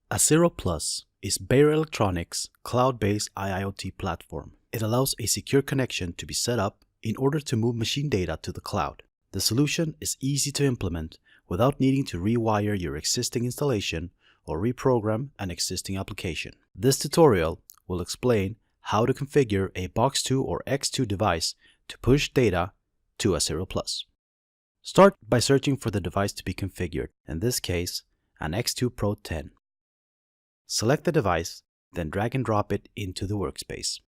Acirro Plus is Beijer Electronics' cloud-based IIoT platform. It allows a secure connection to be set up in order to move machine data to the cloud. The solution is easy to implement without needing to rewire your existing installation or reprogram an existing application. This tutorial will explain how to configure a Box 2 or X2 device to push data to Acirro Plus. Start by searching for the device to be configured, in this case, an X2 Pro 10. Select the device, then drag and drop it into the workspace.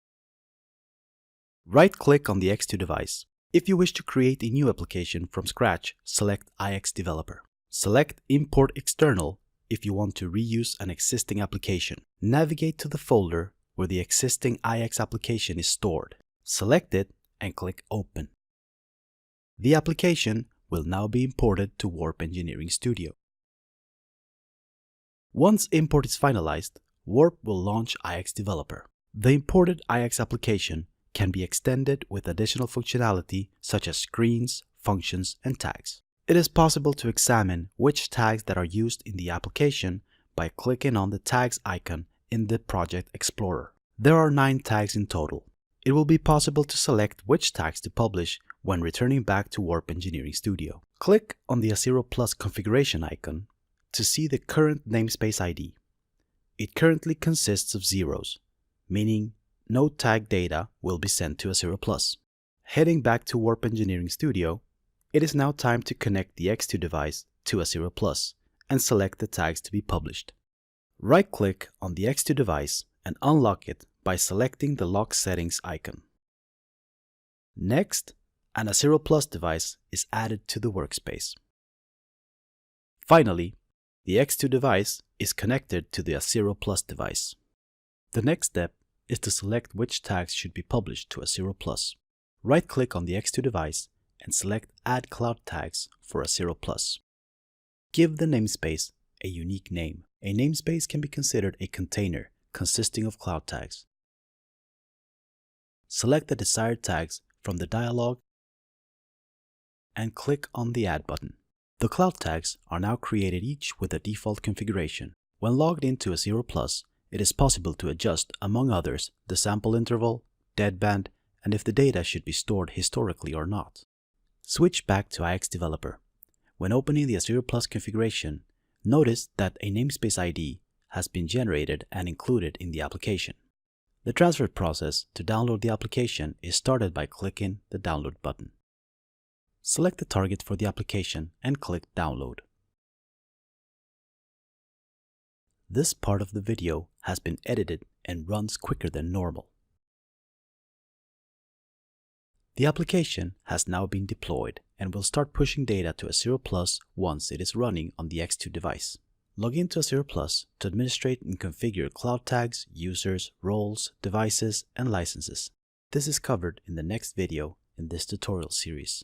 Right-click on the X2 device. If you wish to create a new application from scratch, select iX Developer. Select Import External if you want to reuse an existing application. Navigate to the folder where the existing iX application is stored. Select it and click Open. The application will now be imported to Warp Engineering Studio. Once import is finalized, Warp will launch iX Developer. The imported iX application can be extended with additional functionality such as screens, functions, and tags. It is possible to examine which tags that are used in the application by clicking on the tags icon in the Project Explorer. There are 9 tags in total. It will be possible to select which tags to publish when returning back to Warp Engineering Studio. Click on the Acirro Plus configuration icon to see the current namespace ID. It currently consists of zeros, meaning no tag data will be sent to Acirro Plus. Heading back to Warp Engineering Studio, it is now time to connect the X2 device to Acirro Plus and select the tags to be published. Right-click on the X2 device and unlock it by selecting the Lock Settings icon. Next, an Acirro Plus device is added to the workspace. Finally, the X2 device is connected to the Acirro Plus device. The next step is to select which tags should be published to Acirro Plus. Right-click on the X2 device and select Add Cloud Tags for Acirro Plus. Give the namespace a unique name. A namespace can be considered a container consisting of cloud tags. Select the desired tags from the dialog and click on the Add button. The cloud tags are now created each with a default configuration. When logged into Acirro Plus, it is possible to adjust, among others, the sample interval, deadband, and if the data should be stored historically or not. Switch back to iX Developer. When opening the Acirro Plus configuration, notice that a namespace ID has been generated and included in the application. The transfer process to download the application is started by clicking the Download button. Select the target for the application and click Download. This part of the video has been edited and runs quicker than normal. The application has now been deployed and will start pushing data to Acirro Plus once it is running on the X2 device. Log into Acirro Plus to administrate and configure cloud tags, users, roles, devices, and licenses. This is covered in the next video in this tutorial series.